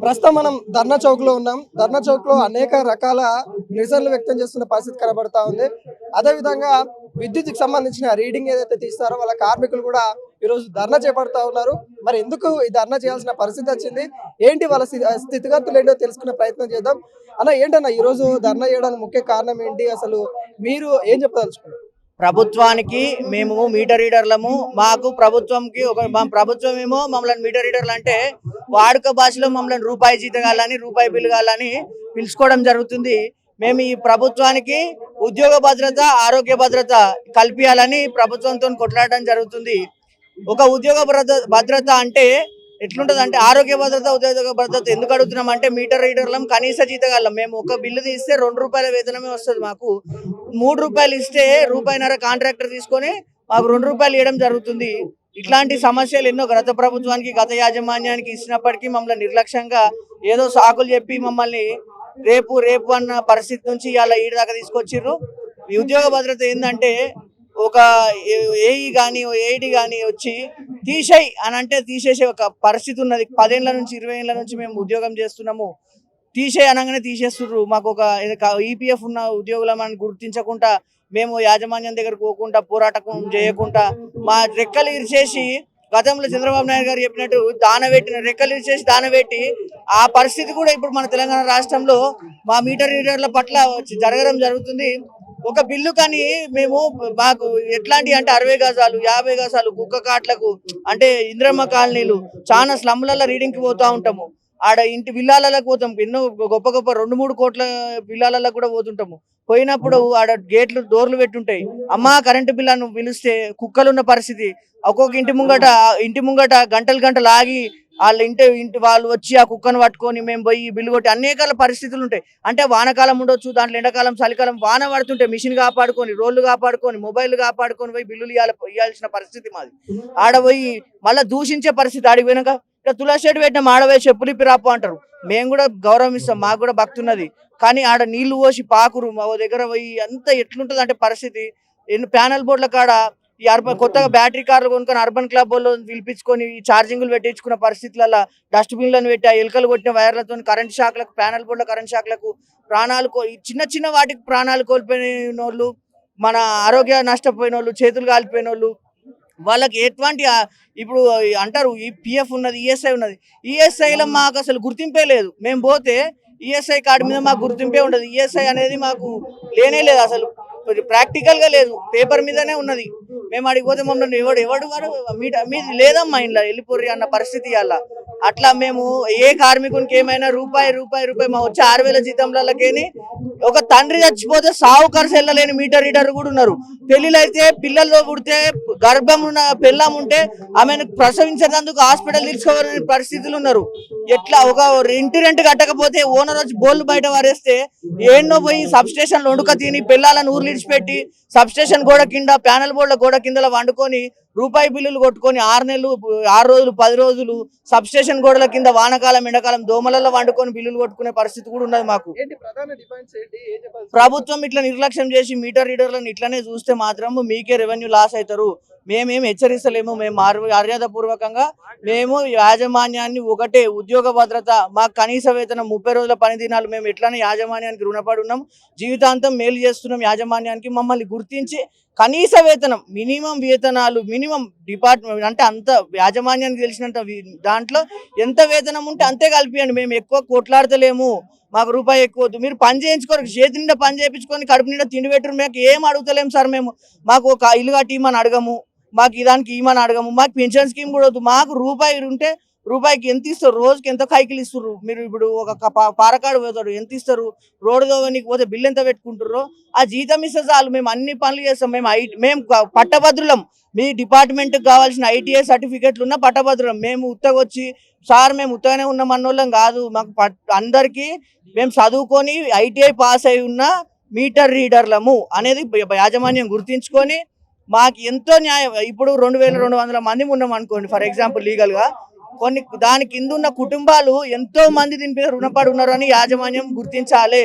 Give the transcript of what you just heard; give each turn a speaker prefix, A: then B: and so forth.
A: ప్రస్తుతం మనం ధర్నా చౌక్ లో ఉన్నాం. ధర్నా చౌక్ లో అనేక రకాల నిరసనలు వ్యక్తం చేస్తున్న పరిస్థితి కనబడతా ఉంది. అదే విధంగా విద్యుత్కి సంబంధించిన రీడింగ్ ఏదైతే తీస్తారో వాళ్ళ కార్మికులు కూడా ఈరోజు ధర్నా చేపడతా ఉన్నారు. మరి ఎందుకు ఈ ధర్నా చేయాల్సిన పరిస్థితి వచ్చింది, ఏంటి వాళ్ళ స్థితిగతులు ఏంటో తెలుసుకునే ప్రయత్నం చేద్దాం. అన్న, ఏంటన్నా ఈ రోజు ధర్నా చేయడానికి ముఖ్య కారణం ఏంటి, అసలు మీరు ఏం చెప్పదలుచుకున్నారు?
B: ప్రభుత్వానికి మేము మీటర్ రీడర్లము. మాకు ప్రభుత్వంకి మా ప్రభుత్వం ఏమో మమ్మల్ని మీటర్ రీడర్లు అంటే వాడుక భాషలో మమ్మల్ని రూపాయి జీతగాలని రూపాయి బిల్లు కాలని పిలుచుకోవడం జరుగుతుంది. మేము ఈ ప్రభుత్వానికి ఉద్యోగ భద్రత ఆరోగ్య భద్రత కల్పించాలని ప్రభుత్వంతో కొట్లాడడం జరుగుతుంది. ఒక ఉద్యోగ భద్రత అంటే ఎట్లుంటది అంటే ఆరోగ్య భద్రత ఉద్యోగ భద్రత ఎందుకు అడుగుతున్నాం అంటే మీటర్ రీడర్లం కనీస జీతగాళ్ళం. మేము ఒక బిల్లు తీస్తే ₹2 వేతనమే వస్తుంది. మాకు ₹3 ఇస్తే ₹1.5 కాంట్రాక్టర్ తీసుకొని మాకు ₹2 ఇవ్వడం జరుగుతుంది. ఇట్లాంటి సమస్యలు ఎన్నో గత ప్రభుత్వానికి గత యాజమాన్యానికి ఇచ్చినప్పటికీ మమ్మల్ని నిర్లక్ష్యంగా ఏదో సాకులు చెప్పి మమ్మల్ని రేపు రేపు అన్న పరిస్థితి నుంచి ఇలా ఈడ దాకా తీసుకొచ్చిర్రు. ఈ ఉద్యోగ భద్రత ఏంటంటే ఒక ఏఈ కానీ ఏఈడి కానీ వచ్చి తీసేయి అని అంటే తీసేసే ఒక పరిస్థితి ఉన్నది. 10 ఏళ్ళ నుంచి 20 ఏళ్ళ నుంచి మేము ఉద్యోగం చేస్తున్నాము. తీసేయి అనగానే తీసేస్తుర్రు. మాకు ఒక ఈపీఎఫ్ ఉన్న ఉద్యోగులమని గుర్తించకుండా మేము యాజమాన్యం దగ్గరకు పోకుండా పోరాటం చేయకుండా మా రెక్కలు ఇరిచేసి గతంలో చంద్రబాబు నాయుడు గారు చెప్పినట్టు దానబెట్టిన రెక్కలు ఇరిచేసి దానబెట్టి ఆ పరిస్థితి కూడా ఇప్పుడు మన తెలంగాణ రాష్ట్రంలో మా మీటర్ రీడర్ల పట్ల జరగడం జరుగుతుంది. ఒక బిల్లు కానీ మేము మాకు ఎట్లాంటి అంటే 60 గజాలు 50 గజాలు కుక్క కాట్లకు అంటే ఇంద్రమ్మ కాలనీలు చాలా స్లమ్లలో రీడింగ్కి పోతూ ఉంటాము. ఆడ ఇంటి విల్లాలకు పోతాం. ఎన్నో గొప్ప గొప్ప 2-3 కోట్ల విల్లాలకు కూడా పోతుంటాము. పోయినప్పుడు ఆడ గేట్లు డోర్లు పెట్టుంటాయి. అమ్మ కరెంటు బిల్లను పిలిస్తే కుక్కలున్న పరిస్థితి. ఒక్కొక్క ఇంటి ముంగట గంటలు ఆగి వాళ్ళ ఇంటి వాళ్ళు వచ్చి ఆ కుక్కను పట్టుకొని మేము పోయి బిల్లు కొట్టి అనేకాల పరిస్థితులు ఉంటాయి. అంటే వానకాలం ఉండొచ్చు, దాంట్లో ఎండాకాలం చలికాలం వాన పడుతుంటే మిషన్ కాపాడుకొని రోడ్లు కాపాడుకొని మొబైల్ కాపాడుకొని పోయి బిల్లులు ఇవ్వాల్సిన పరిస్థితి మాది. ఆడ పోయి మళ్ళీ దూషించే పరిస్థితి. ఆడికి పోయినాక ఇక తులసేటు పెట్టిన ఆడపోయి చెప్పులు ఇప్పి రాపు అంటారు. మేము కూడా గౌరవిస్తాం, మాకు కూడా భక్తి ఉన్నది. కానీ ఆడ నీళ్లు పోసి పాకురు మా దగ్గర పోయి అంత ఎట్లుంటుంది అంటే పరిస్థితి. ప్యానల్ బోర్డుల కాడ ఈ కొత్తగా బ్యాటరీ కార్లు కొనుక్కొని అర్బన్ క్లబ్ వాళ్ళు పిలిపించుకొని ఛార్జింగ్లు పెట్టించుకున్న పరిస్థితులలో డస్ట్బిన్లను పెట్టి ఆ ఎలుకలు కొట్టిన వైర్లతో కరెంట్ షాక్లకు ప్యానల్ బోర్డుల కరెంట్ షాక్లకు ప్రాణాలు చిన్న వాటికి ప్రాణాలు కోల్పోయిన వాళ్ళు, మన ఆరోగ్య నష్టపోయిన వాళ్ళు, చేతులు కాలిపోయిన వాళ్ళు, వాళ్ళకి ఎటువంటి ఇప్పుడు అంటారు ఈ పిఎఫ్ ఉన్నది ఈఎస్ఐ ఉన్నది. ఈఎస్ఐలో మాకు అసలు గుర్తింపే లేదు. మేము పోతే ఈఎస్ఐ కార్డు మీద మాకు గుర్తింపే ఉండదు. ఈఎస్ఐ అనేది మాకు లేనే లేదు, అసలు ప్రాక్టికల్ గా లేదు, పేపర్ మీదనే ఉన్నది. మేము అడిగి పోతే మమ్మల్ని ఎవడు మీది లేదమ్మా ఇంట్లో వెళ్ళిపోర్రి అన్న పరిస్థితి. అలా అట్లా మేము ఏ కార్మికునికి ఏమైనా రూపాయి మా వచ్చే 6,000 జీతంలకేని ఒక తండ్రి చచ్చిపోతే సావు ఖర్చు వెళ్ళలేని మీటర్ రీడర్ కూడా ఉన్నారు. పెళ్లిలు అయితే పిల్లల్లో పుడితే గర్భం ఉన్న పెళ్ళం ఉంటే ఆమెను ప్రసవించేందుకు హాస్పిటల్ తీసుకోవాలని పరిస్థితులు ఉన్నారు. ఎట్లా ఒక ఇంటి రెంట్ కట్టకపోతే ఓనర్ వచ్చి బోల్డ్ బయట వారేస్తే ఏన్నో పోయి సబ్ స్టేషన్లు వండుక తిని పిల్లలను ఊర్లు ఇడిచిపెట్టి సబ్ స్టేషన్ గోడ కింద ప్యానల్ బోర్డుల గోడ కింద వండుకొని రూపాయి బిల్లులు కొట్టుకొని 6 నెలలు 6 రోజులు 10 రోజులు సబ్ స్టేషన్ గోడల కింద వానకాలం ఎండాకాలం దోమలలో వండుకొని బిల్లులు కొట్టుకునే పరిస్థితి కూడా ఉన్నది. మాకు ప్రభుత్వం ఇట్లా నిర్లక్ష్యం చేసి మీటర్ రీడర్లను ఇట్లనే చూస్తే మాత్రం మీకే రెవెన్యూ లాస్ అవుతారు. మేమేమి హెచ్చరిస్తలేము. మేము మర్యాద పూర్వకంగా మేము యాజమాన్యాన్ని ఒకటే ఉద్యోగ భద్రత, మాకు కనీస వేతనం 30 రోజుల పని దినాలు మేము ఎట్లనే యాజమాన్యానికి రుణపడి ఉన్నాం. జీవితాంతం మేలు చేస్తున్నాం యాజమాన్యానికి. మమ్మల్ని గుర్తించి కనీస వేతనం మినిమం వేతనాలు మినిమం డిపార్ట్మెంట్ అంటే అంత యాజమాన్యానికి తెలిసినంత దాంట్లో ఎంత వేతనం ఉంటే అంతే కలిపియండి. మేము ఎక్కువ కొట్లాడతలేము, మాకు రూపాయి ఎక్కువ వద్దు. మీరు పని చేయించుకోరు, చేతి నిండా పని చేయించుకొని కడుపు నిండా తిండి పెట్టరు. మాకు ఏం అడుగుతలేము సార్. మేము మాకు ఒక ఇల్లు కట్టి ఇమ్మని అడగము, మాకు ఇదానికి ఇమ్మని అడగము, మాకు పెన్షన్ స్కీమ్ కూడా వద్దు. మాకు రూపాయి ఉంటే రూపాయికి ఎంత ఇస్తారు, రోజుకి ఎంత కైకిలు ఇస్తారు. మీరు ఇప్పుడు ఒక పారకాడు పోతాడు ఎంత ఇస్తారు, రోడ్డు దోవనికి పోతే బిల్లు ఎంత పెట్టుకుంటారో ఆ జీతం ఇస్తే చాలు. మేము అన్ని పనులు చేస్తాం. మేము పట్టభద్రులం. మీ డిపార్ట్మెంట్కి కావాల్సిన ఐటీఐ సర్టిఫికెట్లు ఉన్న పట్టభద్రులం. మేము ఉత్తగొచ్చి సార్ మేము ఉత్తగానే ఉన్నాం అన్నోళ్ళం కాదు. మాకు అందరికీ మేము చదువుకొని ఐటీఐ పాస్ అయి ఉన్న మీటర్ రీడర్లము అనేది యాజమాన్యం గుర్తించుకొని మాకు ఎంతో న్యాయం. ఇప్పుడు 2,200 మంది ఉన్నాం అనుకోండి ఫర్ ఎగ్జాంపుల్ లీగల్గా. దాని కింద ఉన్న కుటుంబాలు ఎంతో మంది దీని మీద రుణపడి ఉన్నారు అని యాజమాన్యం గుర్తించాలి.